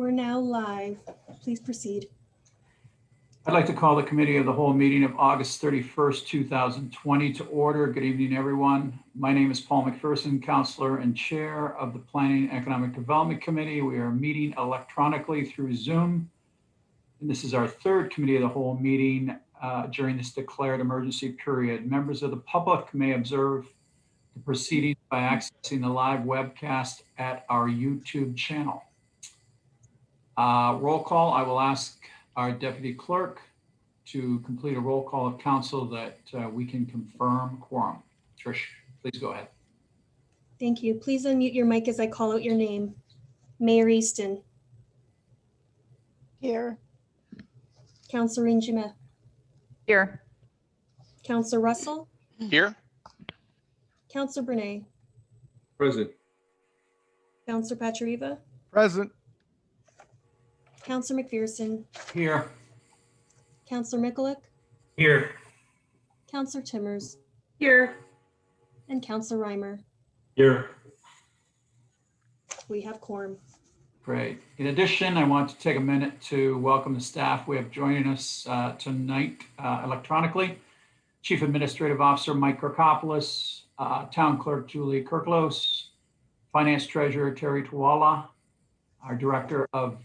We're now live. Please proceed. I'd like to call the Committee of the Whole meeting of August 31st, 2020 to order. Good evening, everyone. My name is Paul McPherson, Counselor and Chair of the Planning and Economic Development Committee. We are meeting electronically through Zoom. And this is our third Committee of the Whole meeting during this declared emergency period. Members of the public may observe the proceedings by accessing the live webcast at our YouTube channel. Roll call, I will ask our Deputy Clerk to complete a roll call of council that we can confirm quorum. Trish, please go ahead. Thank you. Please unmute your mic as I call out your name. Mayor Easton. Here. Councilor Injima. Here. Councilor Russell. Here. Councilor Brunei. Present. Councilor Pachariva. Present. Councilor McPherson. Here. Councilor Mikulik. Here. Councilor Timmers. Here. And Councilor Reimer. Here. We have quorum. Great. In addition, I want to take a minute to welcome the staff we have joining us tonight electronically. Chief Administrative Officer Mike Kirkopoulos, Town Clerk Julie Kirklos, Finance Treasurer Terry Tuwala, our Director of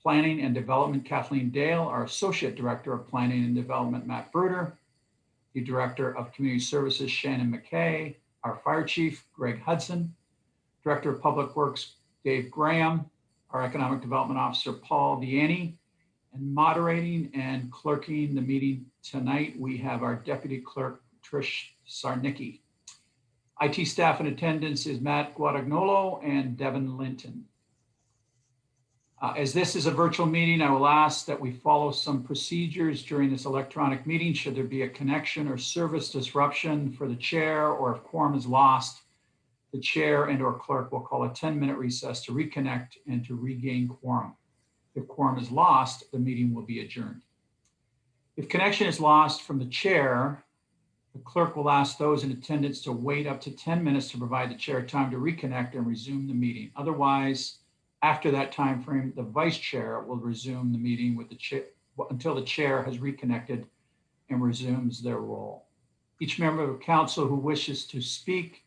Planning and Development Kathleen Dale, our Associate Director of Planning and Development Matt Bruder, the Director of Community Services Shannon McKay, our Fire Chief Greg Hudson, Director of Public Works Dave Graham, our Economic Development Officer Paul Deaney, and moderating and clerking the meeting tonight, we have our Deputy Clerk Trish Sarnicki. IT staff in attendance is Matt Guadagnolo and Devin Linton. As this is a virtual meeting, I will ask that we follow some procedures during this electronic meeting. Should there be a connection or service disruption for the chair, or if quorum is lost, the chair and or clerk will call a 10-minute recess to reconnect and to regain quorum. If quorum is lost, the meeting will be adjourned. If connection is lost from the chair, the clerk will ask those in attendance to wait up to 10 minutes to provide the chair time to reconnect and resume the meeting. Otherwise, after that time frame, the vice chair will resume the meeting with the chair until the chair has reconnected and resumes their role. Each member of council who wishes to speak,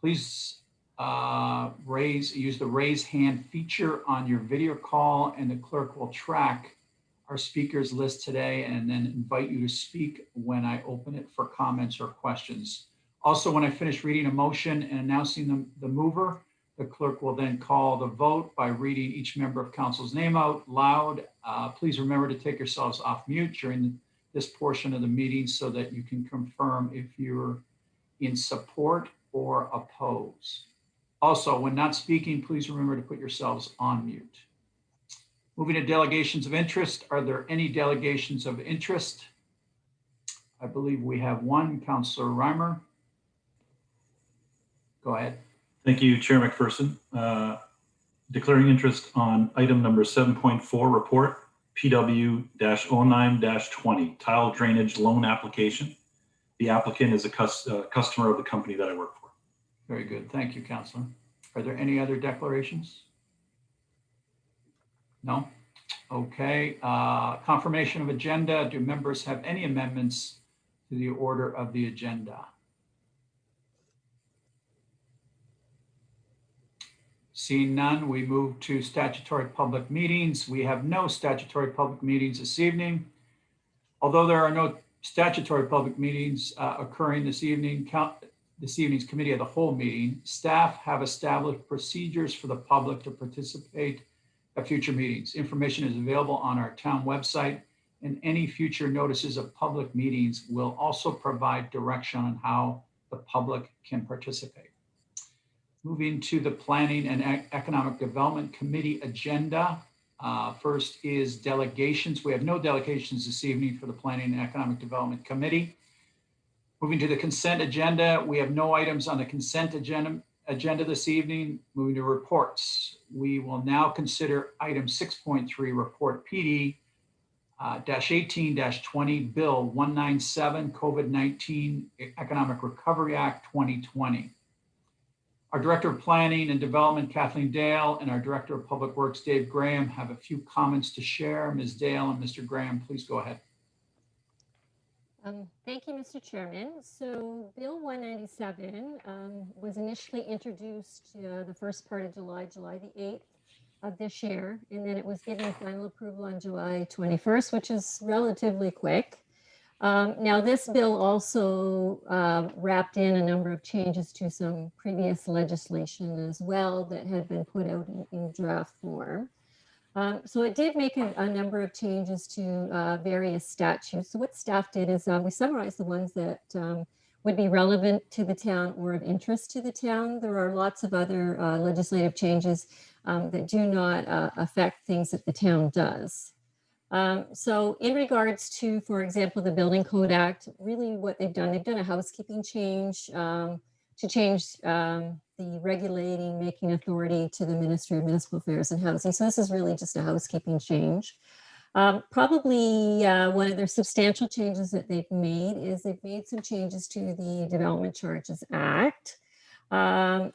please use the raise hand feature on your video call, and the clerk will track our speakers list today and then invite you to speak when I open it for comments or questions. Also, when I finish reading a motion and announcing the mover, the clerk will then call the vote by reading each member of council's name out loud. Please remember to take yourselves off mute during this portion of the meeting so that you can confirm if you're in support or oppose. Also, when not speaking, please remember to put yourselves on mute. Moving to delegations of interest. Are there any delegations of interest? I believe we have one. Councilor Reimer. Go ahead. Thank you, Chair McPherson. Declaring interest on item number 7.4 report, PW-09-20, tile drainage loan application. The applicant is a customer of the company that I work for. Very good. Thank you, Councilor. Are there any other declarations? No? Okay. Confirmation of agenda. Do members have any amendments to the order of the agenda? Seeing none, we move to statutory public meetings. We have no statutory public meetings this evening. Although there are no statutory public meetings occurring this evening, this evening's Committee of the Whole meeting, staff have established procedures for the public to participate at future meetings. Information is available on our town website, and any future notices of public meetings will also provide direction on how the public can participate. Moving to the Planning and Economic Development Committee agenda. First is delegations. We have no delegations this evening for the Planning and Economic Development Committee. Moving to the consent agenda, we have no items on the consent agenda this evening. Moving to reports, we will now consider item 6.3, report PD-18-20, Bill 197, COVID-19 Economic Recovery Act 2020. Our Director of Planning and Development, Kathleen Dale, and our Director of Public Works, Dave Graham, have a few comments to share. Ms. Dale and Mr. Graham, please go ahead. Thank you, Mr. Chairman. So Bill 197 was initially introduced the first part of July the 8th of this year, and then it was given final approval on July 21st, which is relatively quick. Now, this bill also wrapped in a number of changes to some previous legislation as well that had been put out in draft form. So it did make a number of changes to various statutes. So what staff did is we summarized the ones that would be relevant to the town or of interest to the town. There are lots of other legislative changes that do not affect things that the town does. So in regards to, for example, the Building Code Act, really what they've done a housekeeping change to change the regulating making authority to the Ministry of Municipal Affairs and Housing. So this is really just a housekeeping change. Probably one of their substantial changes that they've made is they've made some changes to the Development Charges Act.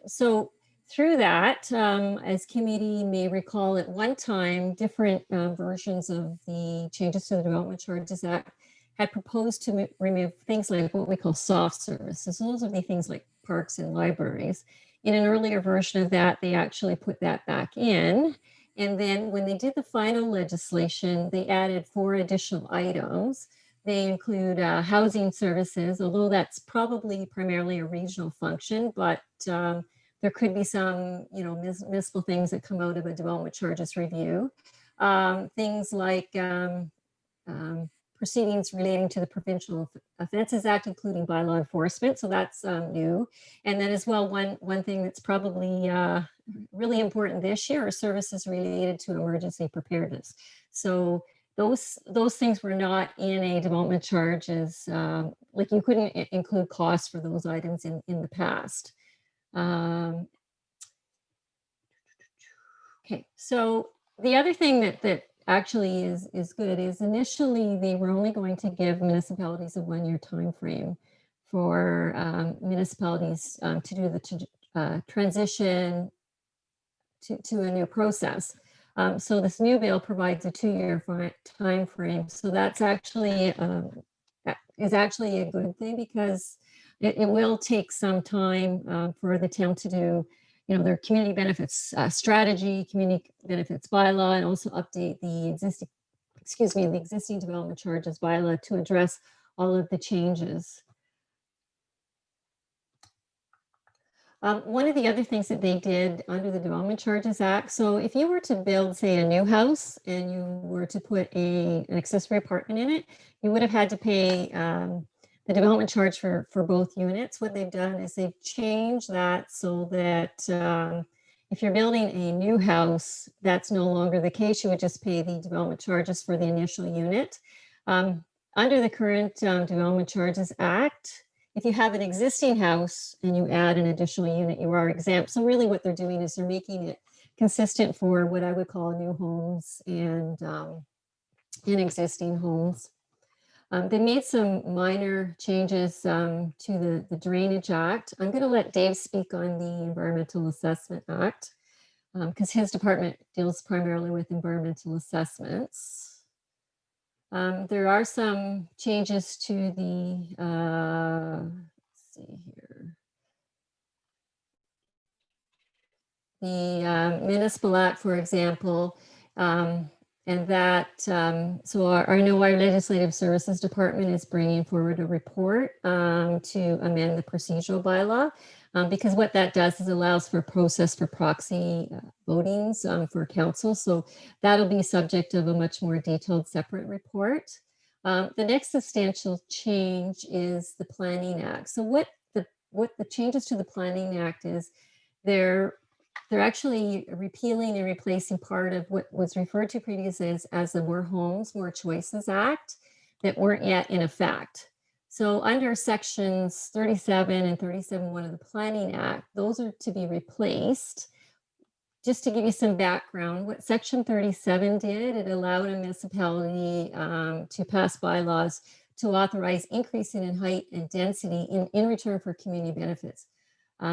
So through that, as committee may recall, at one time, different versions of the changes to the Development Charges Act had proposed to remove things like what we call soft services. So those would be things like parks and libraries. In an earlier version of that, they actually put that back in. And then when they did the final legislation, they added 4 additional items. They include housing services, although that's probably primarily a regional function, but there could be some, municipal things that come out of a development charges review. Things like proceedings relating to the Provincial Offences Act, including bylaw enforcement. So that's new. And then as well, one thing that's probably really important this year are services related to emergency preparedness. So those things were not in a development charges, like you couldn't include costs for those items in the past. Okay, so the other thing that actually is good is initially they were only going to give municipalities a 1-year time frame for municipalities to do the transition to a new process. So this new bill provides a 2-year time frame. So that's actually a good thing because it will take some time for the town to do their community benefits strategy, community benefits bylaw, and also update the existing development charges bylaw to address all of the changes. One of the other things that they did under the Development Charges Act, so if you were to build, say, a new house and you were to put an accessory apartment in it, you would have had to pay the development charge for both units. What they've done is they've changed that so that if you're building a new house, that's no longer the case. You would just pay the development charges for the initial unit. Under the current Development Charges Act, if you have an existing house and you add an additional unit, you are exempt. So really what they're doing is they're making it consistent for what I would call new homes and existing homes. They made some minor changes to the Drainage Act. I'm going to let Dave speak on the Environmental Assessment Act because his department deals primarily with environmental assessments. There are some changes to the, let's see here, the Municipal Act, for example. And that, so I know our Legislative Services Department is bringing forward a report to amend the procedural bylaw because what that does is allows for a process for proxy votings for council. So that'll be subject of a much more detailed separate report. The next substantial change is the Planning Act. So what the changes to the Planning Act is, they're actually repealing and replacing part of what was referred to previously as the More Homes, More Choices Act that weren't yet in effect. So under sections 37 and 37.1 of the Planning Act, those are to be replaced. Just to give you some background, what section 37 did, it allowed a municipality to pass bylaws to authorize increasing in height and density in return for community benefits.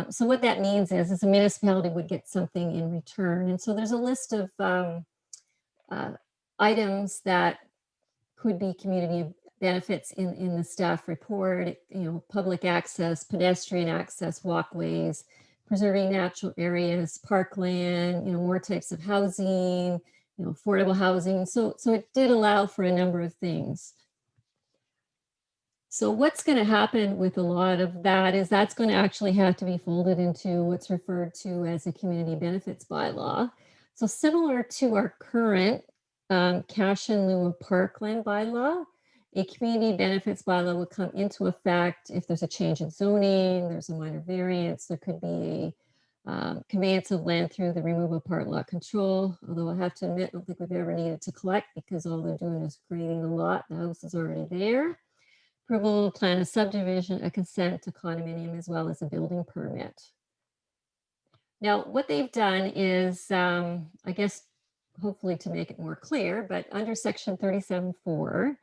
So what that means is a municipality would get something in return. And so there's a list of items that could be community benefits in the staff report, public access, pedestrian access, walkways, preserving natural areas, parkland, more types of housing, affordable housing. So it did allow for a number of things. So what's going to happen with a lot of that is that's going to actually have to be folded into what's referred to as a community benefits bylaw. So similar to our current cash in lieu of parkland bylaw, a community benefits bylaw would come into effect if there's a change in zoning, there's a minor variance, there could be a conveyance of land through the removal of part lot control. Although I have to admit, I don't think we've ever needed to collect because all they're doing is creating the lot. The house is already there. Approval plan of subdivision, a consent to condominium, as well as a building permit. Now, what they've done is, I guess, hopefully to make it more clear, but under section 37.4,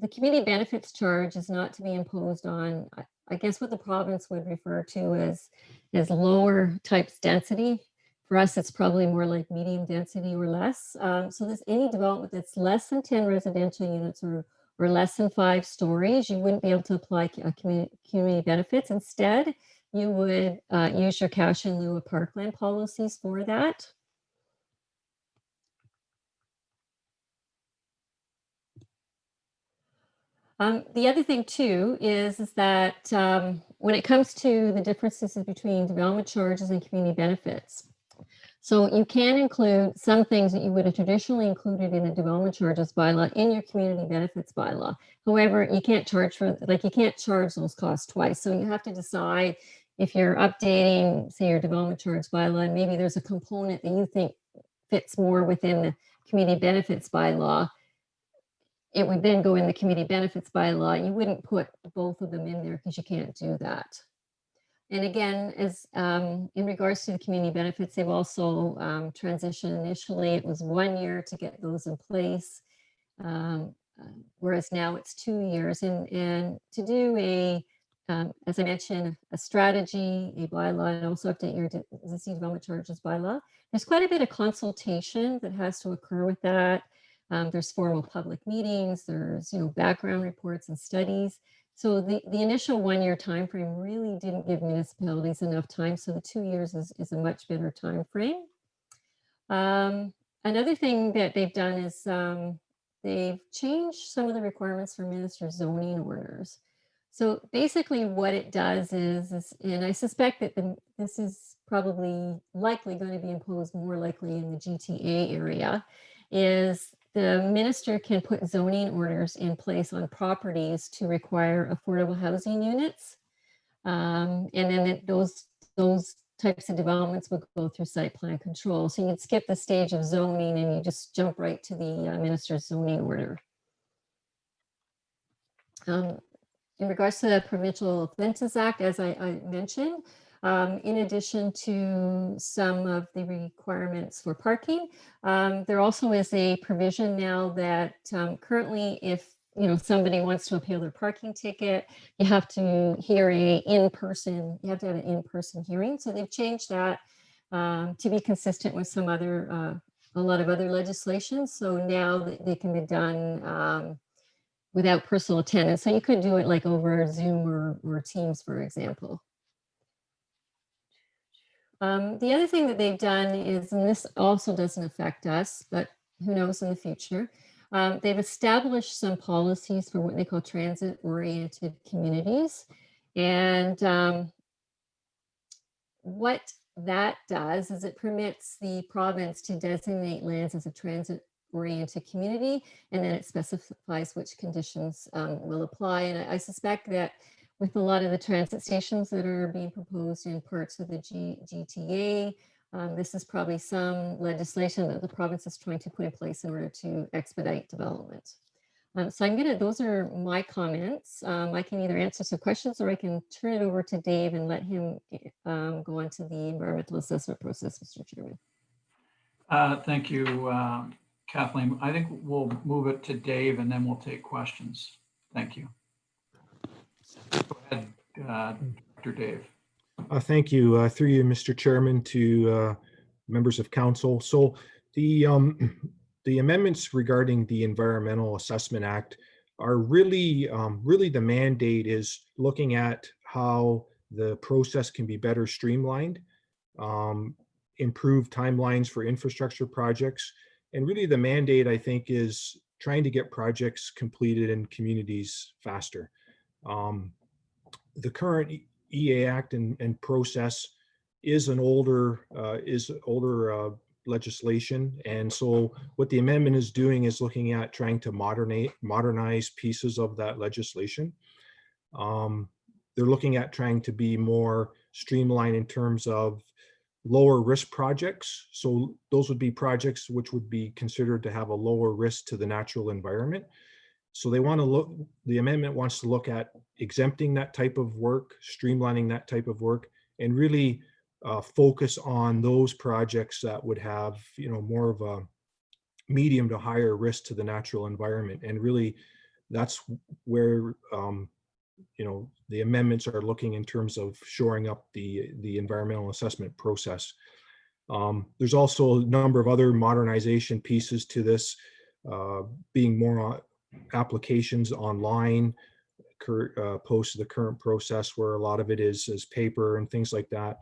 the community benefits charge is not to be imposed on, I guess what the province would refer to as lower types density. For us, it's probably more like medium density or less. So there's any development that's less than 10 residential units or less than 5 stories, you wouldn't be able to apply community benefits. Instead, you would use your cash in lieu of parkland policies for that. The other thing too is that when it comes to the differences between development charges and community benefits, so you can include some things that you would have traditionally included in a development charges bylaw in your community benefits bylaw. However, you can't charge those costs twice. So you have to decide if you're updating, say, your development charge bylaw, and maybe there's a component that you think fits more within the community benefits bylaw. It would then go in the community benefits bylaw. You wouldn't put both of them in there because you can't do that. And again, as in regards to the community benefits, they've also transitioned. Initially, it was 1 year to get those in place, whereas now it's 2 years. And to do as I mentioned, a strategy, a bylaw, and also update your existing development charges bylaw, there's quite a bit of consultation that has to occur with that. There's formal public meetings, there's background reports and studies. So the initial 1 year time frame really didn't give municipalities enough time. So the 2 years is a much better time frame. Another thing that they've done is they've changed some of the requirements for minister zoning orders. So basically what it does is and I suspect that this is probably likely going to be imposed more likely in the GTA area, is the minister can put zoning orders in place on properties to require affordable housing units. And then those types of developments would go through site plan control. So you'd skip the stage of zoning and you just jump right to the minister's zoning order. In regards to the Provincial Offences Act, as I mentioned, in addition to some of the requirements for parking, there also is a provision now that currently if somebody wants to appeal their parking ticket, you have to hear you have to have an in-person hearing. So they've changed that to be consistent with some other, a lot of other legislation. So now they can be done without personal attendance. So you could do it like over Zoom or Teams, for example. The other thing that they've done is, and this also doesn't affect us, but who knows in the future, they've established some policies for what they call transit-oriented communities. And what that does is it permits the province to designate lands as a transit-oriented community, and then it specifies which conditions will apply. And I suspect that with a lot of the transit stations that are being proposed in parts of the GTA, this is probably some legislation that the province is trying to put in place in order to expedite development. So those are my comments. I can either answer some questions or I can turn it over to Dave and let him go on to the environmental assessment process, Mr. Chairman. Thank you, Kathleen. I think we'll move it to Dave and then we'll take questions. Thank you. Go ahead, Dr. Dave. Thank you. Through you, Mr. Chairman, to members of council. So the the amendments regarding the Environmental Assessment Act are really the mandate is looking at how the process can be better streamlined, improve timelines for infrastructure projects, and really the mandate, I think, is trying to get projects completed in communities faster. The current EA Act and process is older legislation, and so what the amendment is doing is looking at trying to modernize pieces of that legislation. They're looking at trying to be more streamlined in terms of lower risk projects. So those would be projects which would be considered to have a lower risk to the natural environment. So they want to look, the amendment wants to look at exempting that type of work, streamlining that type of work, and really focus on those projects that would have, more of a medium to higher risk to the natural environment. And really, that's where, the amendments are looking in terms of shoring up the environmental assessment process. There's also a number of other modernization pieces to this, being more applications online, opposed to the current process where a lot of it is paper and things like that.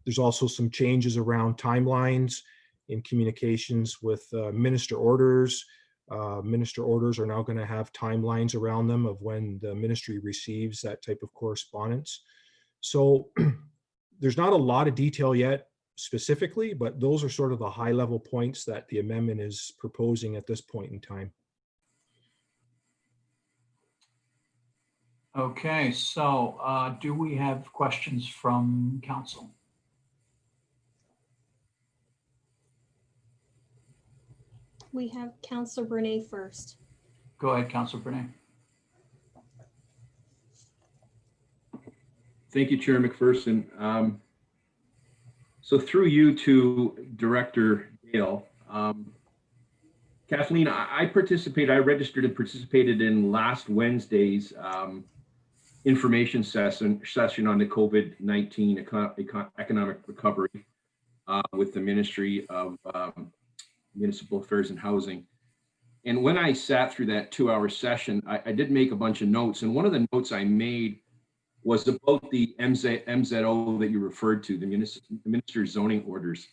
There's also some changes around timelines in communications with minister orders. Minister orders are now going to have timelines around them of when the ministry receives that type of correspondence. So there's not a lot of detail yet specifically, but those are sort of the high level points that the amendment is proposing at this point in time. Okay, so do we have questions from council? We have Councillor Brunei first. Go ahead, Councilor Bernay. Thank you, Chair McPherson. So through you to Director Dale, Kathleen, I registered and participated in last Wednesday's information session on the COVID-19 economic recovery with the Ministry of Municipal Affairs and Housing. And when I sat through that 2-hour session, I did make a bunch of notes. And one of the notes I made was about the MZO that you referred to, the minister's zoning orders.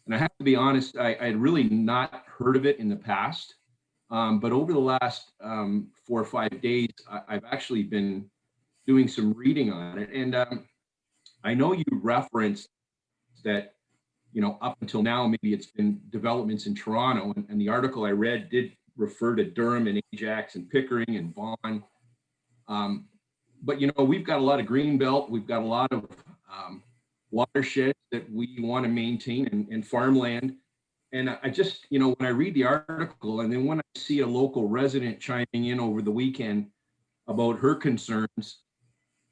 And I have to be honest, I had really not heard of it in the past. But over the last 4 or 5 days, I've actually been doing some reading on it. And I know you referenced that, up until now, maybe it's been developments in Toronto. And the article I read did refer to Durham and Ajax and Pickering and Vaughan. But, we've got a lot of green belt. We've got a lot of watersheds that we want to maintain and farmland. And I just, when I read the article and then when I see a local resident chiming in over the weekend about her concerns,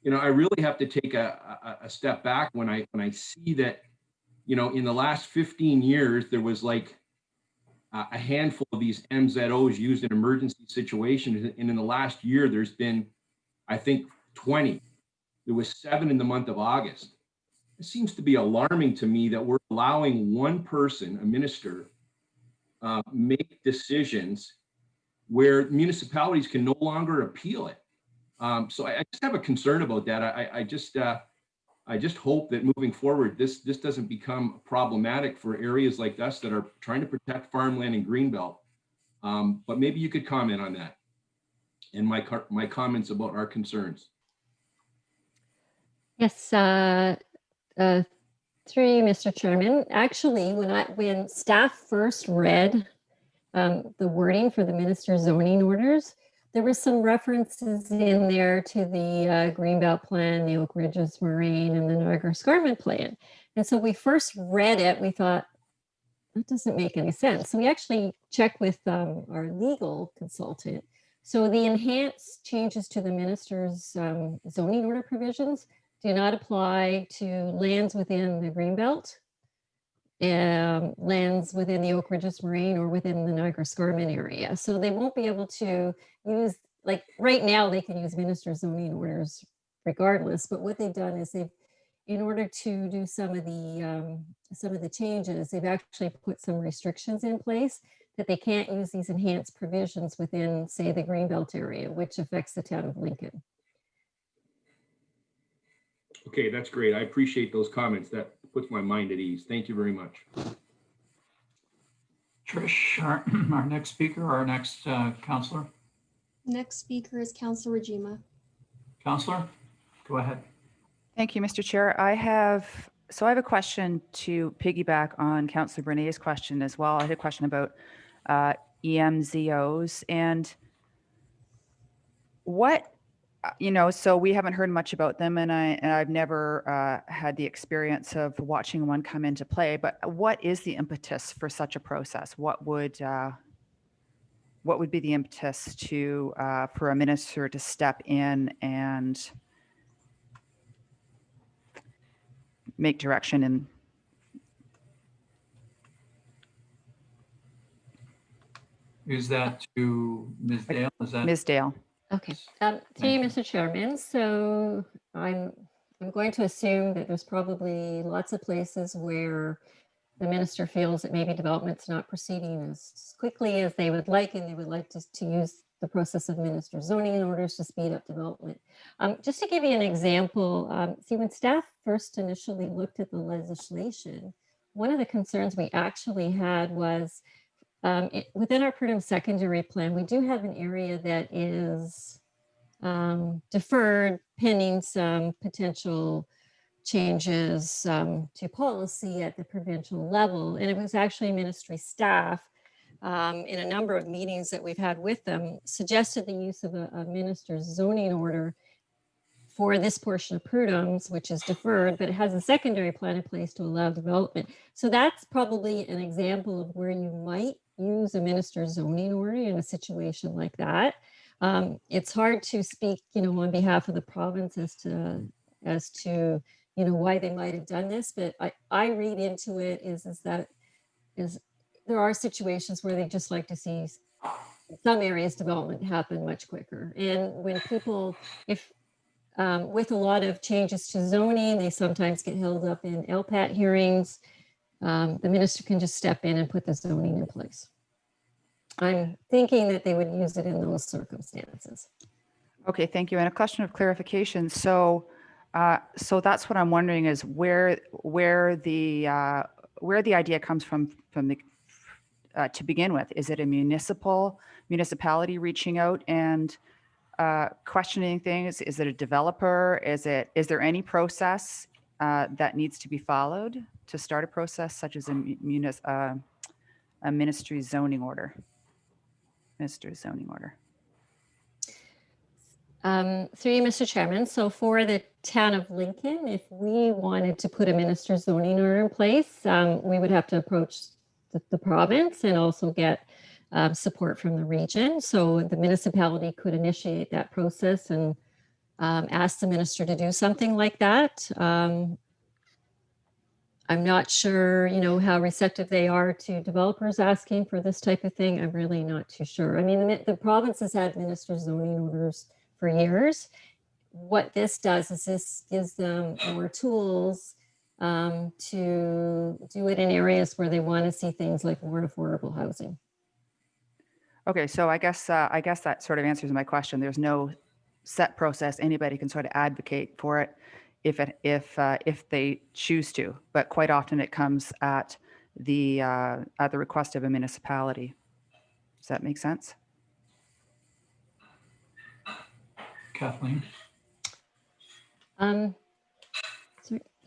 I really have to take a step back when I see that, in the last 15 years, there was like a handful of these MZOs used in emergency situations. And in the last year, there's been, I think, 20. There was 7 in the month of August. It seems to be alarming to me that we're allowing one person, a minister, make decisions where municipalities can no longer appeal it. So I just have a concern about that. I just hope that moving forward, this doesn't become problematic for areas like us that are trying to protect farmland and greenbelt. But maybe you could comment on that and my comments about our concerns. Yes, through you, Mr. Chairman. Actually, when staff first read the wording for the minister's zoning orders, there were some references in there to the Greenbelt Plan, the Oak Ridges Moraine, and the Niagara Escarpment Plan. And so we first read it, we thought, that doesn't make any sense. So we actually checked with our legal consultant. So the enhanced changes to the minister's zoning order provisions do not apply to lands within the Greenbelt, lands within the Oak Ridges Moraine, or within the Niagara Escarpment area. So they won't be able to use, like right now, they can use minister's zoning orders regardless. But what they've done is they've in order to do some of the changes, they've actually put some restrictions in place that they can't use these enhanced provisions within, say, the Greenbelt area, which affects the town of Lincoln. Okay, that's great. I appreciate those comments. That puts my mind at ease. Thank you very much. Trish, our next speaker, our next counselor. Next speaker is Councilor Rajima. Counselor, go ahead. Thank you, Mr. Chair. I have a question to piggyback on Councillor Bernet's question as well. I had a question about EMZOs and what, so we haven't heard much about them, and I've never had the experience of watching one come into play, but what is the impetus for such a process? What would be the impetus to for a minister to step in and make direction in? Is that to Ms. Dale? Is that Ms. Dale. Okay, through you, Thank you. Mr. Chairman. So I'm going to assume that there's probably lots of places where the minister feels that maybe development's not proceeding as quickly as they would like, and they would like to use the process of minister zoning orders to speed up development. Just to give you an example, see, when staff first initially looked at the legislation, one of the concerns we actually had was within our Prudhoe secondary plan, we do have an area that is deferred pending some potential changes to policy at the provincial level. And it was actually ministry staff in a number of meetings that we've had with them suggested the use of a minister's zoning order for this portion of Prudhoe's, which is deferred, but it has a secondary plan in place to allow development. So that's probably an example of where you might use a minister's zoning order in a situation like that. It's hard to speak, on behalf of the province as to why they might have done this, but I read into it is that there are situations where they just like to see some areas development happen much quicker. And when people, with a lot of changes to zoning, they sometimes get held up in LPAT hearings. The minister can just step in and put the zoning in place. I'm thinking that they would use it in those circumstances. Okay, thank you. And a question of clarification. So that's what I'm wondering is where the idea comes from the to begin with. Is it a municipality reaching out and questioning things? Is it a developer? Is there any process that needs to be followed to start a process such as a ministry zoning order? Minister's zoning order. Through you, Mr. Chairman. So for the town of Lincoln, if we wanted to put a minister's zoning order in place, we would have to approach the province and also get support from the region. So the municipality could initiate that process and ask the minister to do something like that. I'm not sure, how receptive they are to developers asking for this type of thing. I'm really not too sure. I mean, the province has had minister zoning orders for years. What this does is this gives them more tools to do it in areas where they want to see things like more affordable housing. Okay, so I guess that sort of answers my question. There's no set process. Anybody can sort of advocate for it if they choose to, but quite often it comes at the request of a municipality. Does that make sense? Kathleen?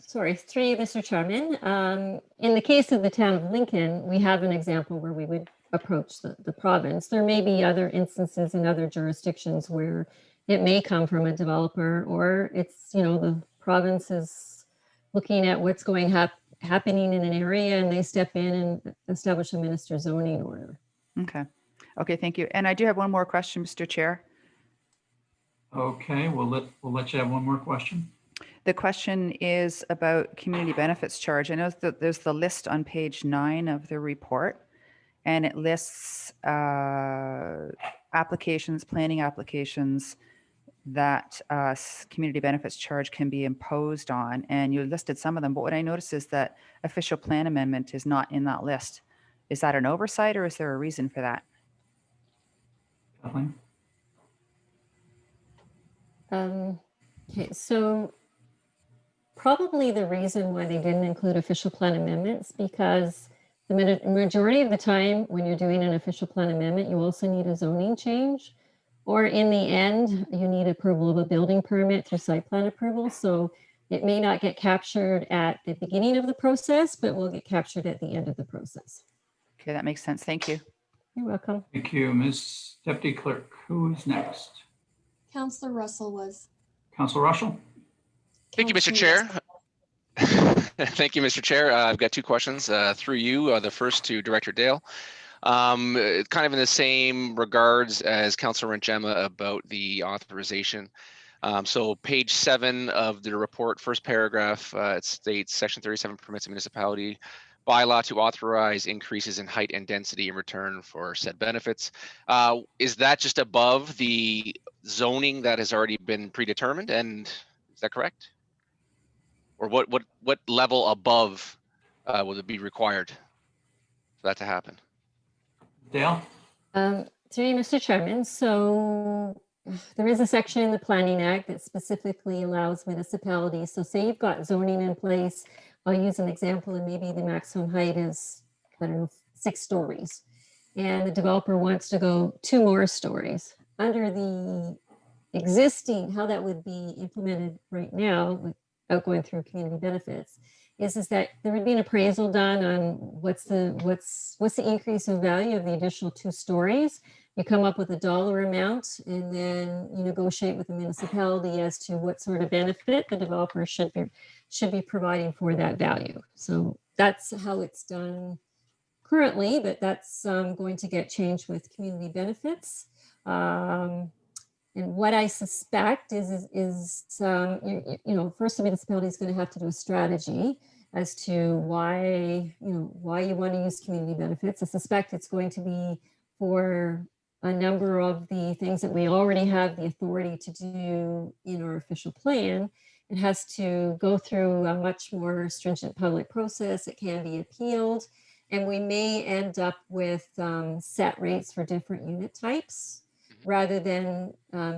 Sorry, through you, Mr. Chairman. In the case of the town of Lincoln, we have an example where we would approach the province. There may be other instances in other jurisdictions where it may come from a developer, or it's, the province is looking at what's happening in an area and they step in and establish a minister's zoning order. Okay. Okay, thank you. And I do have one more question, Mr. Chair. Okay, we'll let you have one more question. The question is about community benefits charge. I know that there's the list on page 9 of the report, and it lists applications, planning applications that community benefits charge can be imposed on, and you listed some of them, but what I noticed is that official plan amendment is not in that list. Is that an oversight or is there a reason for that? Kathleen? Okay, so probably the reason why they didn't include official plan amendments, because the majority of the time when you're doing an official plan amendment, you also need a zoning change, or in the end, you need approval of a building permit through site plan approval. So it may not get captured at the beginning of the process, but will get captured at the end of the process. Okay, that makes sense. Thank you. You're welcome. Thank you. Ms. Deputy Clerk, who's next? Counselor Russell was. Councilor Russell? Thank you, Mr. Counselor Chair. Russell. Thank you, Mr. Chair. I've got two questions through you. The first to Director Dale. Kind of in the same regards as Councilor Renchema about the authorization. So page 7 of the report, first paragraph, it states section 37 permits a municipality bylaw to authorize increases in height and density in return for said benefits. Is that just above the zoning that has already been predetermined? And is that correct? Or what level above will it be required for that to happen? Dale? Through you, Mr. Chairman. So there is a section in the Planning Act that specifically allows municipalities. So say you've got zoning in place. I'll use an example, and maybe the maximum height is, I don't know, 6 stories. And the developer wants to go 2 more stories. Under the existing, how that would be implemented right now, without going through community benefits, is that there would be an appraisal done on what's the increase in value of the additional 2 stories. You come up with a dollar amount, and then you negotiate with the municipality as to what sort of benefit the developer should be providing for that value. So that's how it's done currently, but that's going to get changed with community benefits. And what I suspect is first the municipality is going to have to do a strategy as to why you want to use community benefits. I suspect it's going to be for a number of the things that we already have the authority to do in our official plan. It has to go through a much more stringent public process. It can be appealed, and we may end up with set rates for different unit types, rather than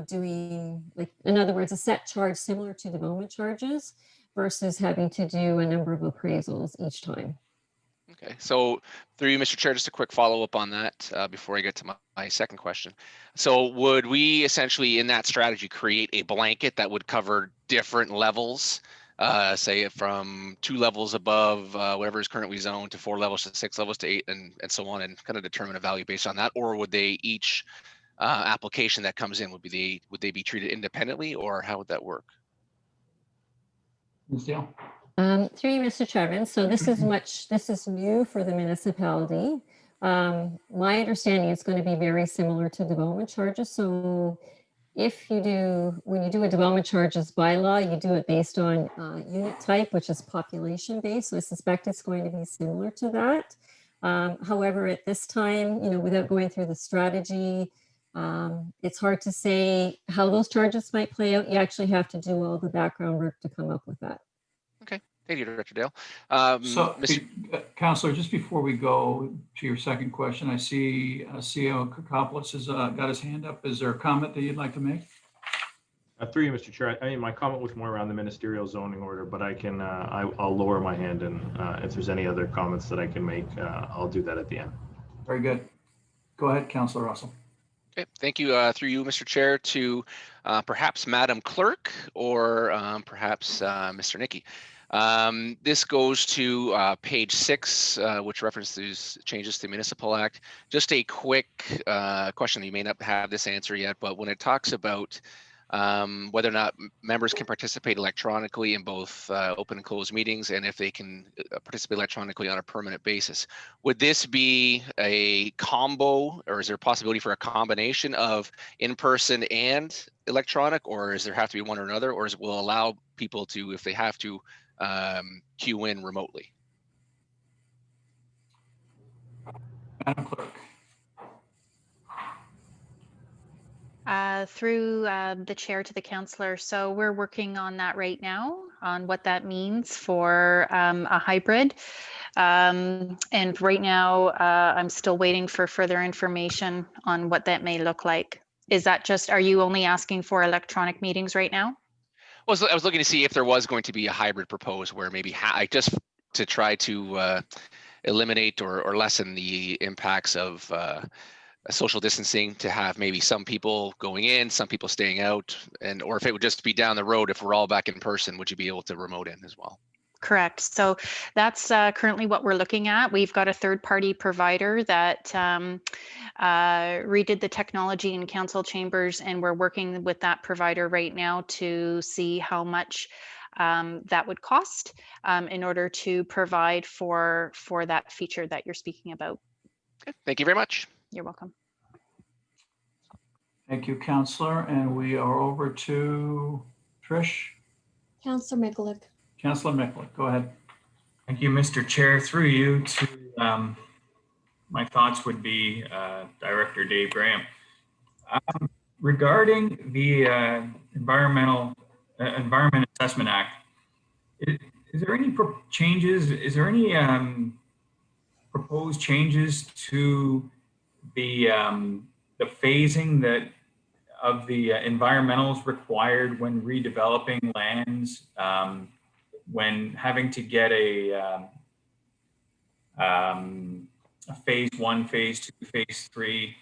doing, like, in other words, a set charge similar to development charges versus having to do a number of appraisals each time. Okay, so through you, Mr. Chair, just a quick follow-up on that before I get to my second question. So would we essentially in that strategy create a blanket that would cover different levels, say from 2 levels above whatever is currently zoned to 4 levels to 6 levels to 8 and so on, and kind of determine a value based on that? Or would they each application that comes in, would they be treated independently, or how would that work? Ms. Dale? Through you, Mr. Chairman. So this is new for the municipality. My understanding is going to be very similar to development charges. So when you do a development charges bylaw, you do it based on unit type, which is population based. So I suspect it's going to be similar to that. However, at this time, without going through the strategy, it's hard to say how those charges might play out. You actually have to do all the background work to come up with that. Okay, thank you, Director Dale. So, Mr. Councilor, just before we go to your second question, I see CEO Kokopoulos has got his hand up. Is there a comment that you'd like to make? Through you, Mr. Chair. I mean, my comment was more around the ministerial zoning order, but I can, I'll lower my hand, and if there's any other comments that I can make, I'll do that at the end. Very good. Go ahead, Councilor Russell. Okay, thank you. Through you, Mr. Chair, to perhaps Madam Clerk or perhaps Mr. Nicky. This goes to page 6, which references changes to the Municipal Act. Just a quick question. You may not have this answer yet, but when it talks about whether or not members can participate electronically in both open and closed meetings, and if they can participate electronically on a permanent basis. Would this be a combo, or is there a possibility for a combination of in-person and electronic, or does there have to be one or another, or is it will allow people to, if they have to, queue in remotely? Madam Clerk. Through the chair to the councillor. So we're working on that right now, on what that means for a hybrid. And right now, I'm still waiting for further information on what that may look like. Is that just, are you only asking for electronic meetings right now? Well, so I was looking to see if there was going to be a hybrid proposed where maybe just to try to eliminate or lessen the impacts of social distancing, to have maybe some people going in, some people staying out, and or if it would just be down the road, if we're all back in person, would you be able to remote in as well? Correct. So that's currently what we're looking at. We've got a third-party provider that redid the technology in council chambers, and we're working with that provider right now to see how much that would cost in order to provide for that feature that you're speaking about. Okay. Thank you very much. You're welcome. Thank you, Councillor. And we are over to Trish. Councillor Mikulik. Councillor Mikulik, go ahead. Thank you, Mr. Chair. Through you to my thoughts would be Director Dave Graham. Regarding the Environment Assessment Act, is there any changes? Is there any proposed changes to the phasing that of the environmentals required when redeveloping lands? When having to get a phase 1, phase 2, phase 3,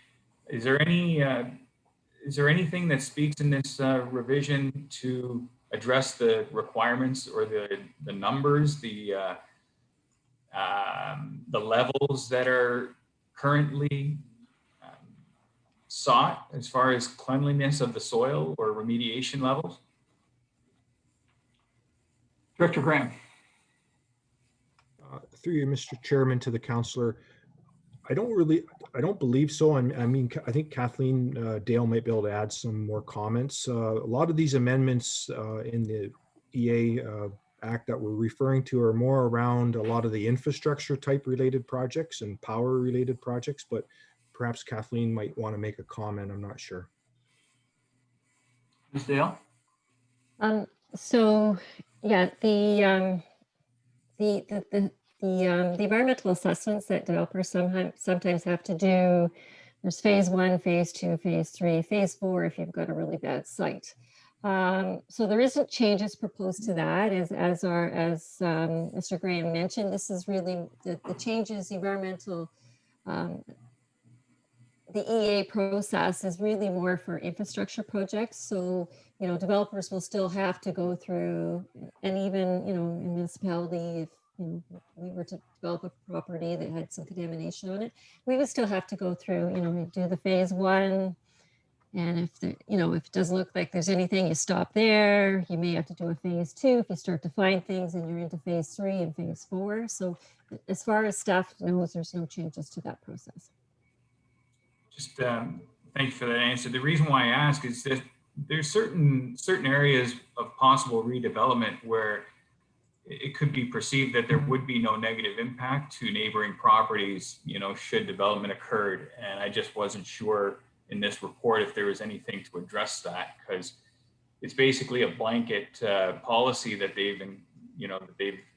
is there anything that speaks in this revision to address the requirements or the numbers, the levels that are currently sought as far as cleanliness of the soil or remediation levels? Director Graham. Through you, Mr. Chairman, to the councillor, I don't believe so. I mean, I think Kathleen Dale might be able to add some more comments. A lot of these amendments in the EA Act that we're referring to are more around a lot of the infrastructure type related projects and power related projects, but perhaps Kathleen might want to make a comment. I'm not sure. Ms. Dale? So yeah, the environmental assessments that developers sometimes have to do, there's phase 1, phase 2, phase 3, phase 4 if you've got a really bad site. So there isn't changes proposed to that, as Mr. Graham mentioned. This is really the changes, environmental, the EA process is really more for infrastructure projects. So, you know, developers will still have to go through, and even, you know, in municipality, if, you know, we were to develop a property that had some contamination on it, we would still have to go through, you know, do the phase 1. And if the, you know, if it doesn't look like there's anything, you stop there. You may have to do a phase 2 if you start to find things, and you're into phase 3 and phase 4. So as far as staff knows, there's no changes to that process. Just thank you for that answer. The reason why I ask is that there's certain areas of possible redevelopment where it could be perceived that there would be no negative impact to neighboring properties, you know, should development occurred. And I just wasn't sure in this report if there was anything to address that, because it's basically a blanket policy that they've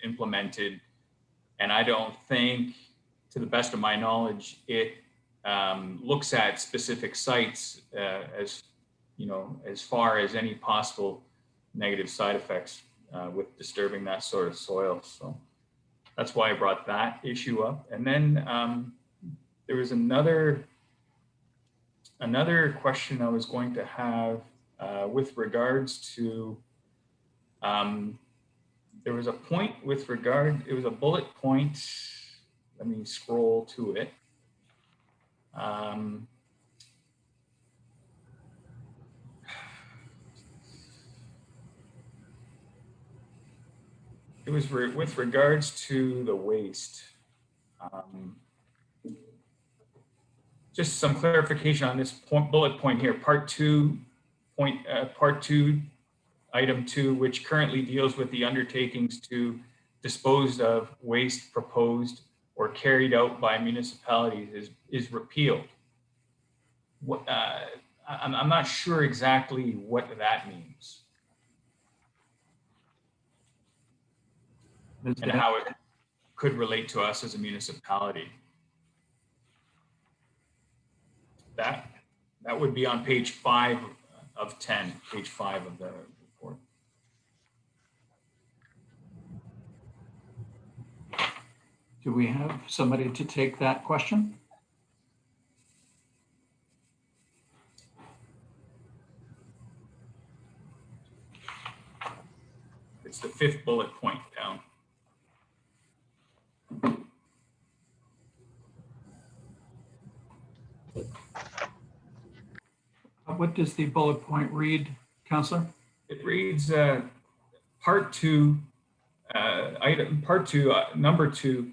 implemented, and I don't think, to the best of my knowledge, it looks at specific sites as, you know, as far as any possible negative side effects with disturbing that sort of soil. So that's why I brought that issue up. And then there was another question I was going to have with regards to, there was a point with regard, it was a bullet point. Let me scroll to it. It was with regards to the waste. Just some clarification on this bullet point here, part 2, item 2, which currently deals with the undertakings to dispose of waste proposed or carried out by municipalities is repealed. I'm not sure exactly what that means Ms. and Dan- how it could relate to us as a municipality. That would be on page 5 of 10, page 5 of the report. Do we have somebody to take that question? It's the 5th bullet point down. What does the bullet point read, Councillor? It reads part 2, number 2,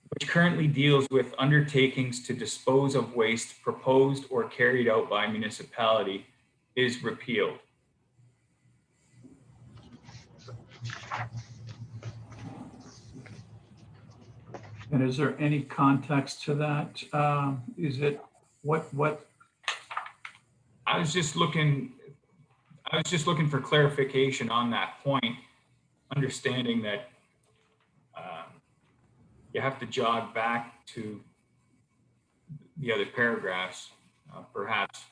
which currently deals with undertakings to dispose of waste proposed or carried out by municipality, is repealed. And is there any context to that? Is it what? I was just looking for clarification on that point, understanding that you have to jog back to the other paragraphs. Perhaps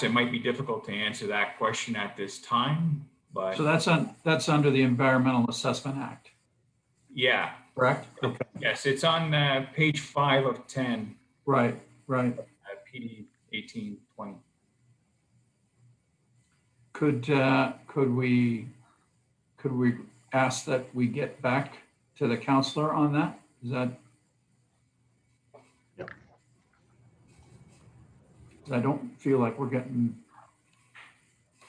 it might be difficult to answer that question at this time, but So that's under the Environmental Assessment Act, yeah, correct? Okay. yes, it's on page 5 of 10, Right. PD 1820. Could we ask that we get back to the councillor on that? Is that? Yep. I don't feel like we're getting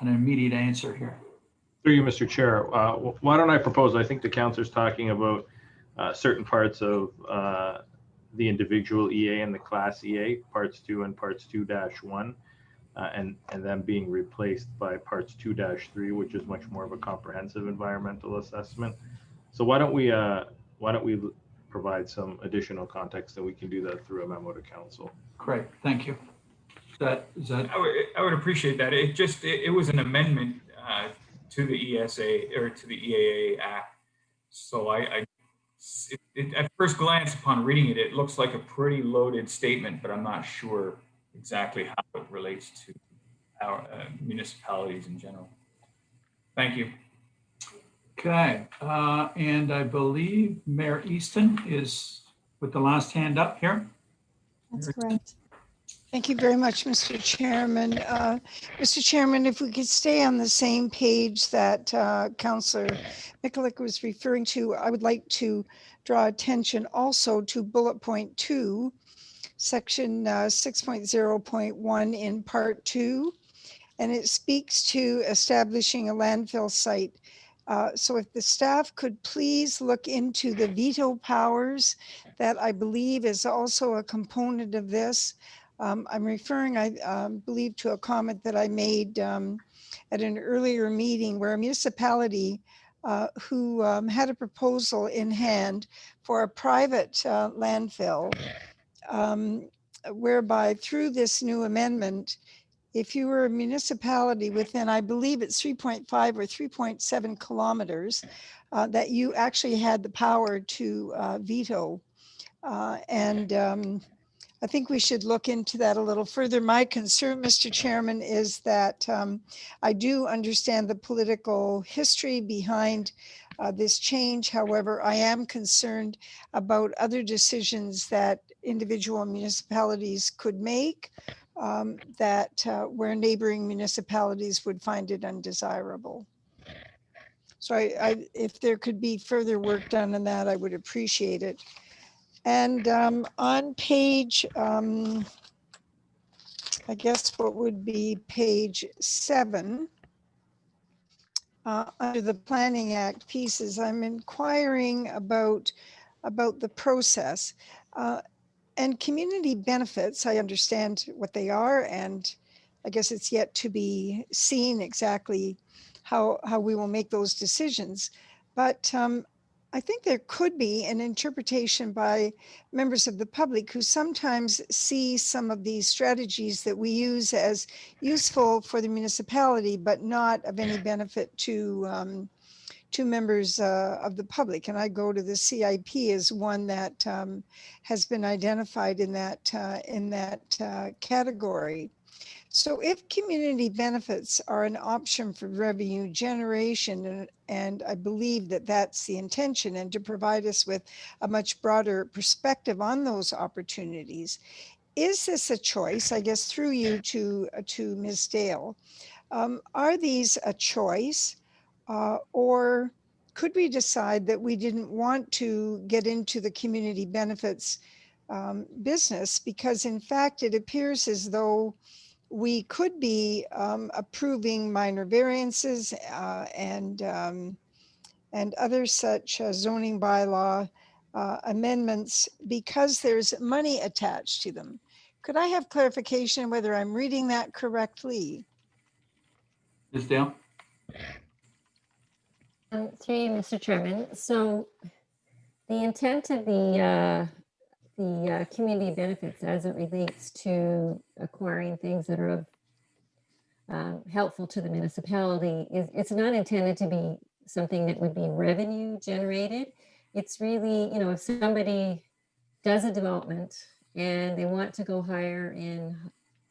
an immediate answer here. Through you, Mr. Chair, why don't I propose, I think the councilor's talking about certain parts of the individual EA and the class EA, parts 2 and parts 2-1, and them being replaced by parts 2-3, which is much more of a comprehensive environmental assessment. So why don't we provide some additional context, and we can do that through a memo to council. Great, thank you. Is that I would appreciate that. It was an amendment to the ESA or to the EAA Act. So at first glance upon reading it, it looks like a pretty loaded statement, but I'm not sure exactly how it relates to our municipalities in general. Thank you. okay? And I believe Mayor Easton is with the last hand up here. That's correct. Thank you very much, Mr. Chairman. Mr. Chairman, if we could stay on the same page that Councillor Mikulik was referring to, I would like to draw attention also to bullet point 2, section 6.0.1 in part 2, and it speaks to establishing a landfill site. So if the staff could please look into the veto powers that I believe is also a component of this. I'm referring, I believe, to a comment that I made at an earlier meeting where a municipality who had a proposal in hand for a private landfill, whereby through this new amendment, if you were a municipality within, I believe it's 3.5 or 3.7 kilometers, that you actually had the power to veto. I think we should look into that a little further. My concern, Mr. Chairman, is that I do understand the political history behind this change. However, I am concerned about other decisions that individual municipalities could make where neighboring municipalities would find it undesirable. So if there could be further work done on that, I would appreciate it. And on page, I guess what would be page 7, under the Planning Act pieces, I'm inquiring about the process. And community benefits, I understand what they are, and I guess it's yet to be seen exactly how we will make those decisions. But I think there could be an interpretation by members of the public who sometimes see some of these strategies that we use as useful for the municipality, but not of any benefit to members of the public. And I go to the CIP as one that has been identified in that category. So if community benefits are an option for revenue generation, and I believe that that's the intention, and to provide us with a much broader perspective on those opportunities, is this a choice, I guess, through you to Ms. Dale? Are these a choice, or could we decide that we didn't want to get into the community benefits business, because in fact it appears as though we could be approving minor variances and other such zoning bylaw amendments because there's money attached to them. Could I have clarification whether I'm reading that correctly? Ms. Dale? Through you, Mr. Chairman. So the intent of the community benefits as it relates to acquiring things that are helpful to the municipality it's not intended to be something that would be revenue generated. It's really, if somebody does a development and they want to go higher in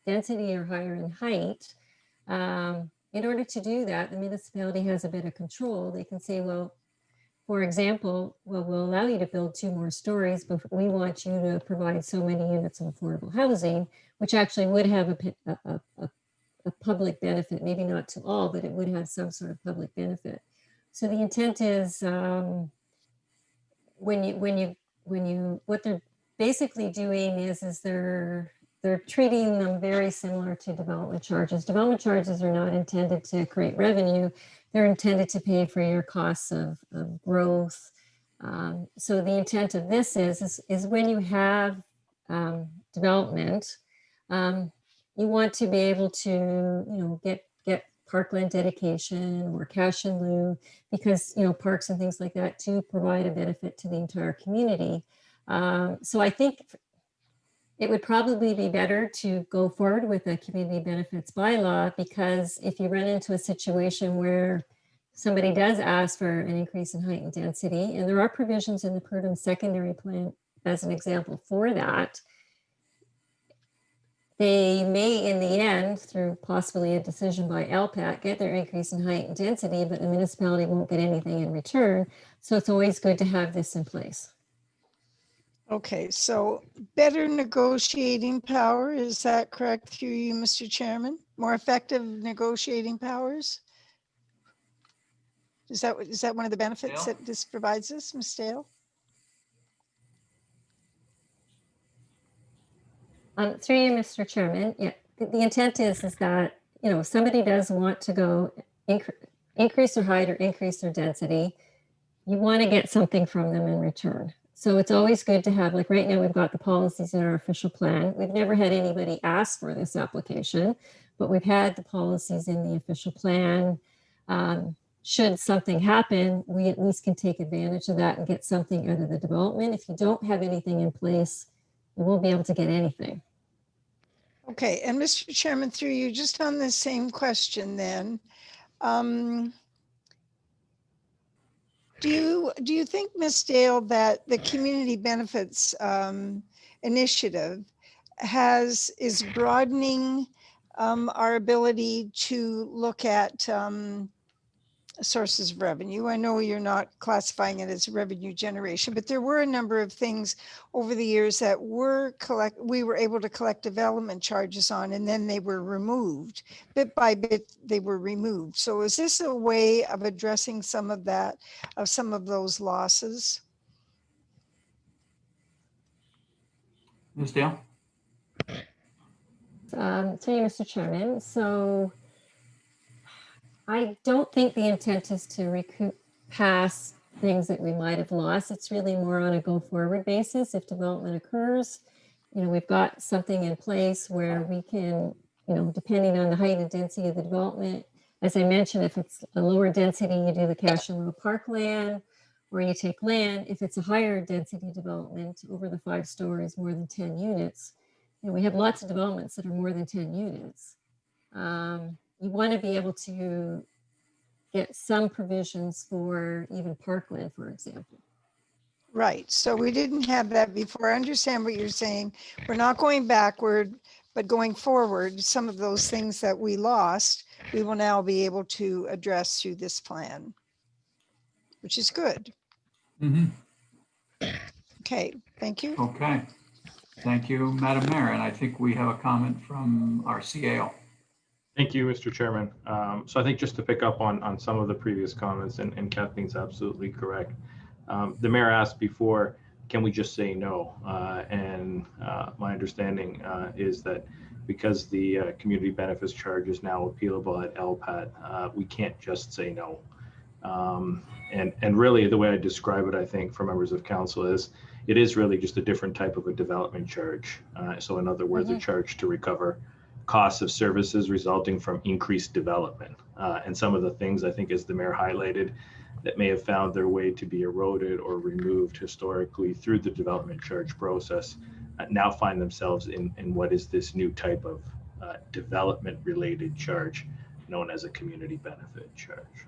density or higher in height, in order to do that, the municipality has a bit of control. They can say, well, for example, well, we'll allow you to build 2 more stories, but we want you to provide so many units of affordable housing, which actually would have a public benefit, maybe not to all, but it would have some sort of public benefit. So the intent is what they're basically doing is they're treating them very similar to development charges. Development charges are not intended to create revenue. They're intended to pay for your costs of growth. So the intent of this is when you have development, you want to be able to, get parkland dedication or cash in lieu, because, parks and things like that to provide a benefit to the entire community. So I think it would probably be better to go forward with a community benefits bylaw, because if you run into a situation where somebody does ask for an increase in height and density, and there are provisions in the Prudhoe secondary plan as an example for that, they may in the end, through possibly a decision by LPAT, get their increase in height and density, but the municipality won't get anything in return. So it's always good to have this in place. Okay, so better negotiating power, is that correct through you, Mr. Chairman? More effective negotiating powers? Is that one of the benefits Dale? that this provides us, Ms. Dale? Through you, Mr. Chairman, yeah, the intent is that, if somebody does want to go increase their height or increase their density, you want to get something from them in return. So it's always good to have, like right now, we've got the policies in our official plan. We've never had anybody ask for this application, but we've had the policies in the official plan. Should something happen, we at least can take advantage of that and get something out of the development. If you don't have anything in place, you won't be able to get anything. Okay, and Mr. Chairman, through you, just on the same question then, do you think, Ms. Dale, that the community benefits initiative is broadening our ability to look at sources of revenue? I know you're not classifying it as revenue generation, but there were a number of things over the years that we were able to collect development charges on, and then they were removed. Bit by bit, they were removed. So is this a way of addressing some of those losses? Ms. Dale? Through you, Mr. Chairman. So I don't think the intent is to recoup past things that we might have lost. It's really more on a go forward basis. If development occurs, we've got something in place where we can, depending on the height and density of the development, as I mentioned, if it's a lower density, you do the cash and lieu parkland, Or you take land, if it's a higher density development over the 5 stories, more than 10 units, we have lots of developments that are more than 10 units. You want to be able to get some provisions for even parkland, for example. Right. So we didn't have that before. I understand what you're saying. We're not going backward, but going forward, some of those things that we lost, we will now be able to address through this plan, which is good. Okay, thank you. Okay. Thank you, Madam Mayor. And I think we have a comment from our CAO. Thank you, Mr. Chairman. So I think just to pick up on some of the previous comments, and Kathleen's absolutely correct. The mayor asked before, can we just say no? And my understanding is that because the community benefits charge is now appealable at LPAT, we can't just say no. And really the way I describe it, I think, for members of council is, it is really just a different type of a development charge. So in other words, a charge to recover costs of services resulting from increased development. And some of the things, I think, as the mayor highlighted, that may have found their way to be eroded or removed historically through the development charge process now find themselves in what is this new type of development related charge known as a community benefit charge.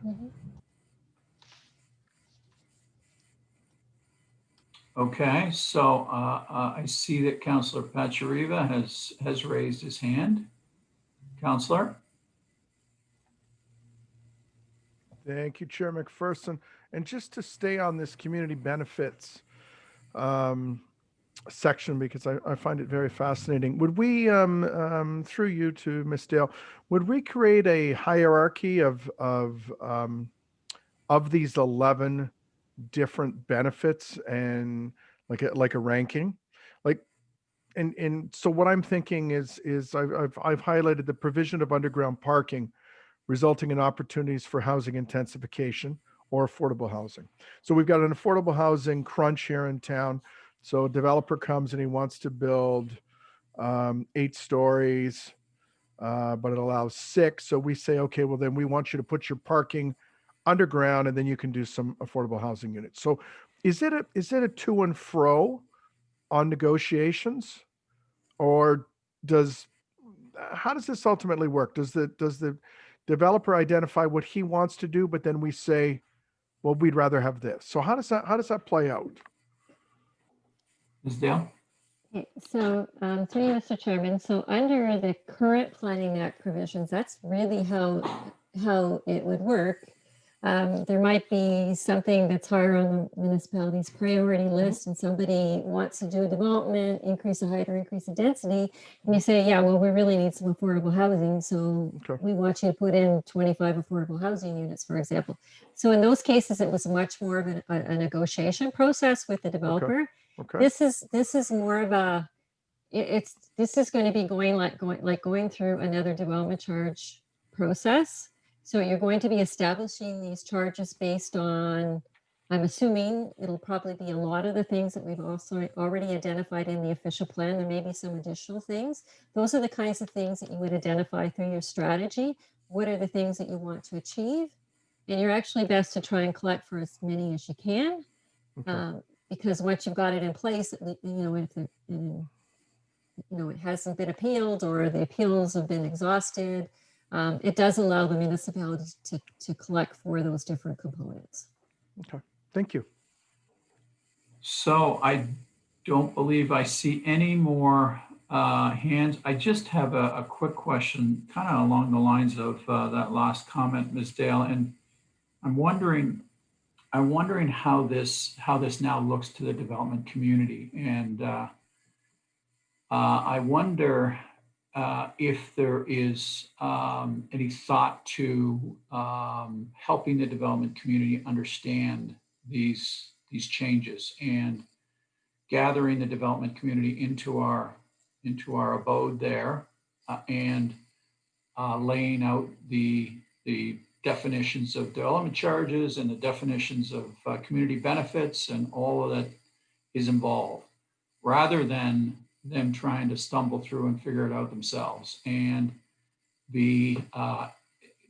Okay, so I see that Councillor Pachariva has raised his hand. Councillor? Thank you, Chair McPherson. And just to stay on this community benefits section, because I find it very fascinating, would we, through you to Ms. Dale, would we create a hierarchy of these 11 different benefits and like a ranking? And so what I'm thinking is I've highlighted the provision of underground parking resulting in opportunities for housing intensification or affordable housing. So we've got an affordable housing crunch here in town. So a developer comes and he wants to build 8 stories, but it allows 6. So we say, okay, well then we want you to put your parking underground and then you can do some affordable housing units. So is it a to and fro on negotiations, or how does this ultimately work? Does the developer identify what he wants to do, but then we say, well, we'd rather have this? So how does that play out? Ms. Dale? Okay, so through you, Mr. Chairman, so under the current Planning Act provisions, that's really how it would work. There might be something that's higher on the municipality's priority list, and somebody wants to do a development, increase the height or increase the density, and you say, yeah, well, we really need some affordable housing, so we want you to put in 25 affordable housing units, for example. So in those cases, it was much more of a negotiation process with the developer. Okay. This is more of a, this is going to be going through another development charge process. So you're going to be establishing these charges based on, I'm assuming it'll probably be a lot of the things that we've also already identified in the official plan. There may be some additional things. Those are the kinds of things that you would identify through your strategy. What are the things that you want to achieve? And you're actually best to try and collect for as many as you can. Because once you've got it in place, if it hasn't been appealed or the appeals have been exhausted, it does allow the municipality to collect for those different components. Okay, thank you. So I don't believe I see any more hands. I just have a quick question, kind of along the lines of that last comment, Ms. Dale, and I'm wondering how this now looks to the development community, and I wonder if there is any thought to helping the development community understand these changes and gathering the development community into our abode there and laying out the definitions of development charges and the definitions of community benefits and all of that is involved, rather than them trying to stumble through and figure it out themselves. And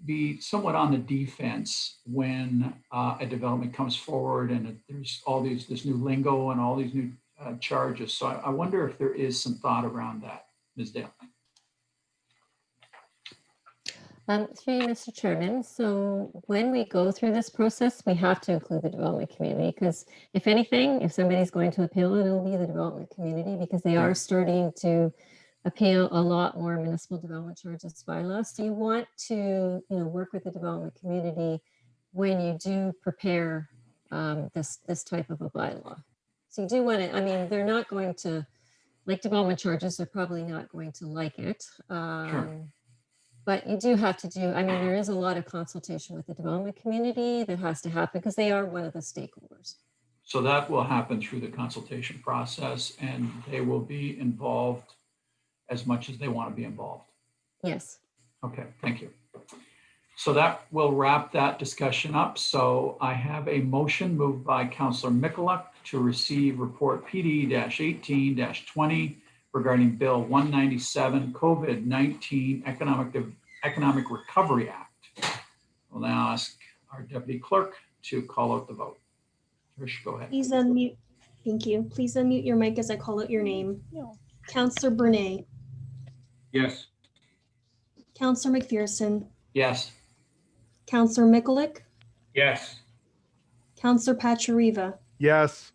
be somewhat on the defense when a development comes forward and there's all this new lingo and all these new charges. So I wonder if there is some thought around that, Ms. Dale. Through you, Mr. Chairman. So when we go through this process, we have to include the development community because if anything, if somebody's going to appeal it, it'll be the development community because they are starting to appeal a lot more municipal development charges bylaws. So you want to, work with the development community when you do prepare this type of a bylaw. So you do want to, they're not going to like development charges. They're probably not going to like it. But you do have to do, there is a lot of consultation with the development community that has to happen because they are one of the stakeholders. So that will happen through the consultation process and they will be involved as much as they want to be involved. Yes. Okay, thank you. So that will wrap that discussion up. So I have a motion moved by Councillor Michalak to receive report PD-18-20 regarding Bill 197, COVID-19 Economic Recovery Act. We'll now ask our Deputy Clerk to call out the vote. Trish, go ahead. Please unmute. Thank you. Please unmute your mic as I call out your name. Councillor Brunei, Yes. Councillor McPherson, Yes. Councillor Michalak, Yes. Councillor Pachariva, Yes.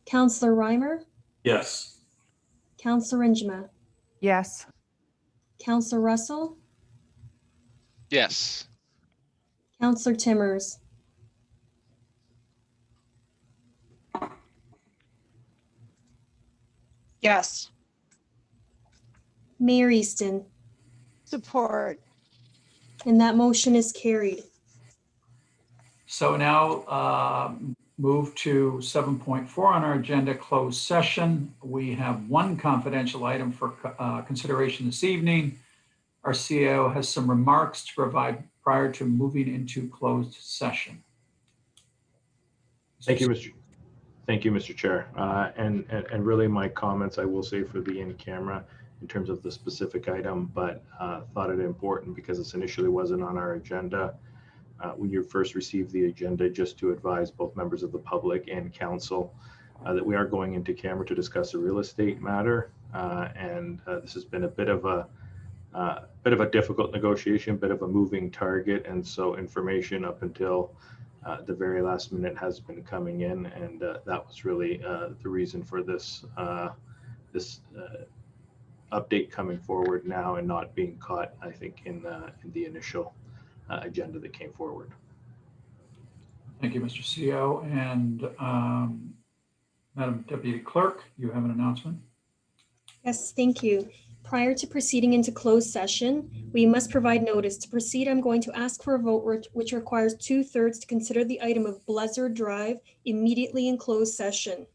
Councillor Reimer, Yes. Councillor Injma, Yes. Councillor Russell, Yes. Councillor Timmers, Yes. Mayor Easton, Support. and that motion is carried. So now move to 7.4 on our agenda, closed session. We have one confidential item for consideration this evening. Our CEO has some remarks to provide prior to moving into closed session. Thank you, Mr. Chair. And really my comments I will say for the in-camera in terms of the specific item, but thought it important because this initially wasn't on our agenda. When you first received the agenda, just to advise both members of the public and council that we are going into camera to discuss a real estate matter. And this has been a bit of a difficult negotiation, bit of a moving target. And so information up until the very last minute has been coming in. And that was really the reason for this update coming forward now and not being caught, I think, in the initial agenda that came forward. Thank you, Mr. CEO. And Madam Deputy Clerk, you have an announcement? Yes, thank you. Prior to proceeding into closed session, we must provide notice. To proceed, I'm going to ask for a vote which requires 2/3 to consider the item of Blizzard Drive immediately in closed session.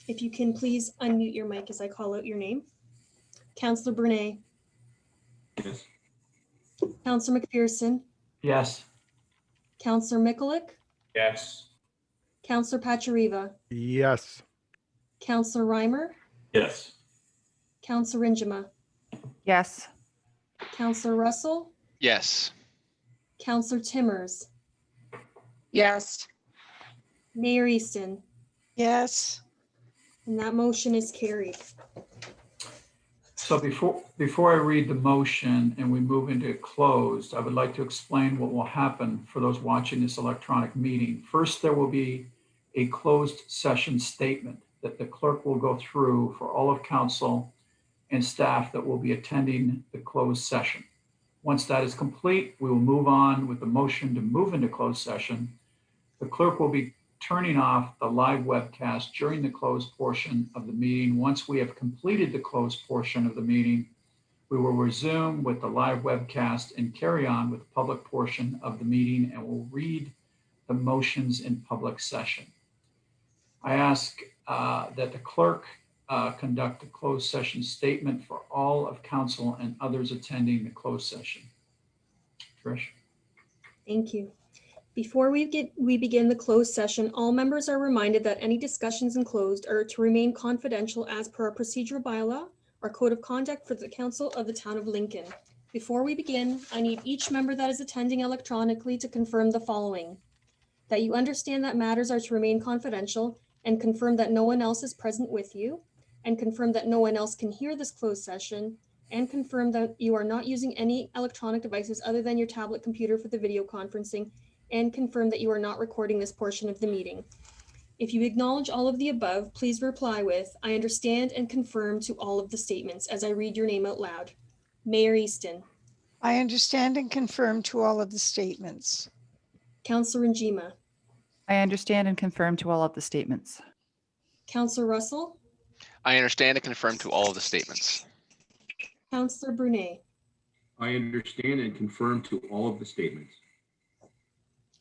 If you can please unmute your mic as I call out your name. Councillor Brunei, Yes. Councillor McPherson, Yes. Councillor Michalak, Yes. Councillor Pachariva, Yes. Councillor Reimer, Yes. Councillor Injma, Yes. Councillor Russell, Yes. Councillor Timmers, Yes. Mayor Easton, Yes. and that motion is carried. So before I read the motion and we move into closed, I would like to explain what will happen for those watching this electronic meeting. First, there will be a closed session statement that the clerk will go through for all of council and staff that will be attending the closed session. Once that is complete, we will move on with the motion to move into closed session. The clerk will be turning off the live webcast during the closed portion of the meeting. Once we have completed the closed portion of the meeting, we will resume with the live webcast and carry on with the public portion of the meeting, and we'll read the motions in public session. I ask that the clerk conduct a closed session statement for all of council and others attending the closed session. Trish? Thank you. Before we begin the closed session, all members are reminded that any discussions in closed are to remain confidential as per our procedural bylaw, our code of conduct for the council of the town of Lincoln. Before we begin, I need each member that is attending electronically to confirm the following: that you understand that matters are to remain confidential, and confirm that no one else is present with you, and confirm that no one else can hear this closed session, and confirm that you are not using any electronic devices other than your tablet computer for the video conferencing, and confirm that you are not recording this portion of the meeting. If you acknowledge all of the above, please reply with, "I understand and confirm" to all of the statements as I read your name out loud. Mayor Easton, I understand and confirm to all of the statements. Councillor Njima, I understand and confirm to all of the statements. Councillor Russell, I understand and confirm to all of the statements. Councillor Brunet, I understand and confirm to all of the statements.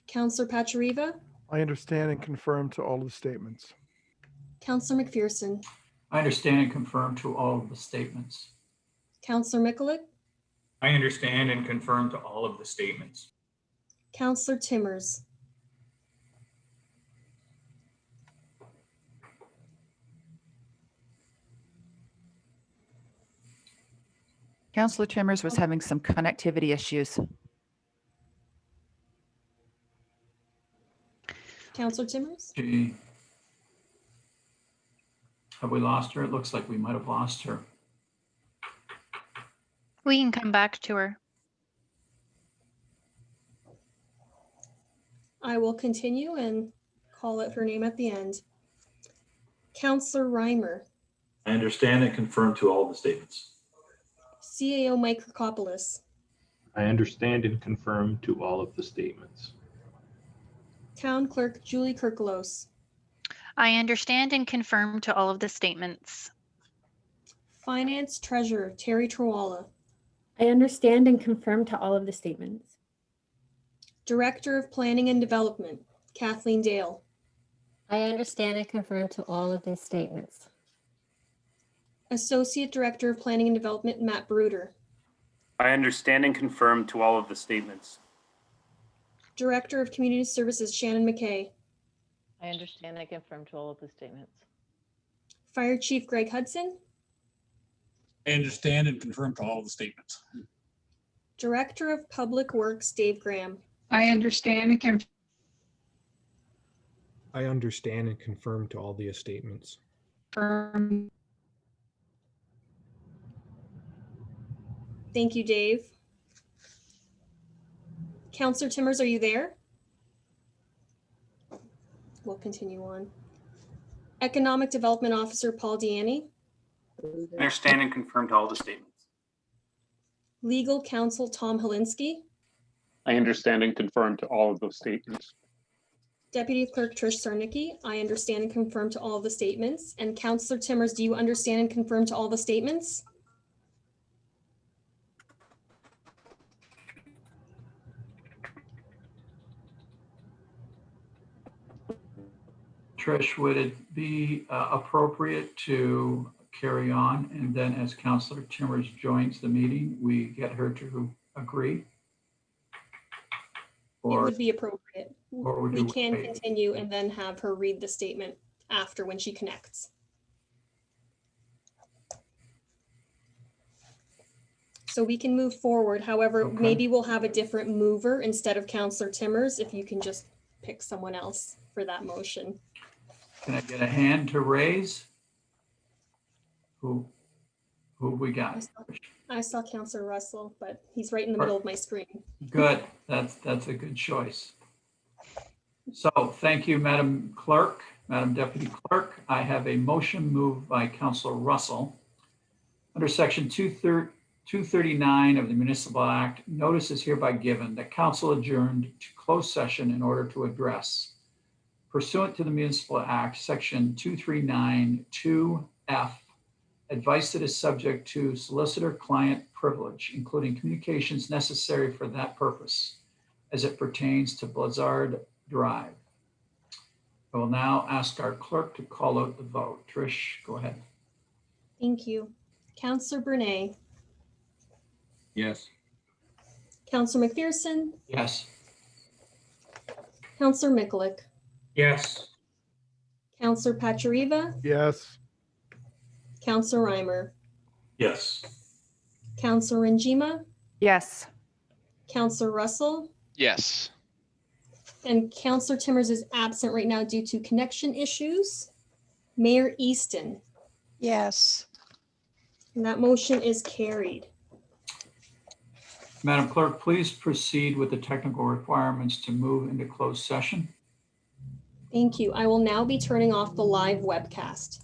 Councillor Pachariva, I understand and confirm to all of the statements. Councillor McPherson, I understand and confirm to all of the statements. Councillor Mikulik, I understand and confirm to all of the statements. Councillor Timmers, Councillor Timmers was having some connectivity issues. Councillor Timmers, Gee. Have we lost her? It looks like we might have lost her. We can come back to her. I will continue and call out her name at the end. Councillor Reimer, I understand and confirm to all the statements. CAO Mike Kirkopoulos, I understand and confirm to all of the statements. Town Clerk Julie Kirklos, I understand and confirm to all of the statements. Finance Treasurer Terry Trawala, I understand and confirm to all of the statements. Director of Planning and Development Kathleen Dale, I understand and confirm to all of these statements. Associate Director of Planning and Development Matt Bruder, I understand and confirm to all of the statements. Director of Community Services Shannon McKay, I understand and confirm to all of the statements. Fire Chief Greg Hudson, I understand and confirm to all the statements. Director of Public Works Dave Graham, I understand and confirm. I understand and confirm to all the statements. Thank you, Dave. Councillor Timmers, are you there? We'll continue on. Economic Development Officer Paul Deaney, I understand and confirm to all the statements. Legal Counsel Tom Helinski, I understand and confirm to all of those statements. Deputy Clerk Trish Sarnicki, I understand and confirm to all of the statements. And Councillor Timmers, do you understand and confirm to all the statements? Trish, would it be appropriate to carry on, and then as Councillor Timmers joins the meeting, we get her to agree? It Or would be appropriate. or would We you can wait? continue and then have her read the statement after when she connects. So we can move forward. However, Okay. maybe we'll have a different mover instead of Councillor Timmers, if you can just pick someone else for that motion. Can I get a hand to raise? Who have we got? I saw Councillor Russell, but he's right in the middle of my screen. Good, that's a good choice. So thank you, Madam Clerk, Madam Deputy Clerk. I have a motion moved by Councillor Russell. Under section 239 of the Municipal Act, notice is hereby given that council adjourned to closed session in order to address, pursuant to the Municipal Act, section 239(2)(f), advice that is subject to solicitor-client privilege, including communications necessary for that purpose, as it pertains to Blizzard Drive. I will now ask our clerk to call out the vote. Trish, go ahead. Thank you. Councillor Brunet, Yes. Councillor McPherson, Yes. Councillor Mikulik, Yes. Councillor Pachariva, Yes. Councillor Reimer, Yes. Councillor Njima, Yes. Counselor Russell, Yes. and Counselor Timmers is absent right now due to connection issues. Mayor Easton, Yes. and that motion is carried. Madam Clerk, please proceed with the technical requirements to move into closed session. Thank you. I will now be turning off the live webcast.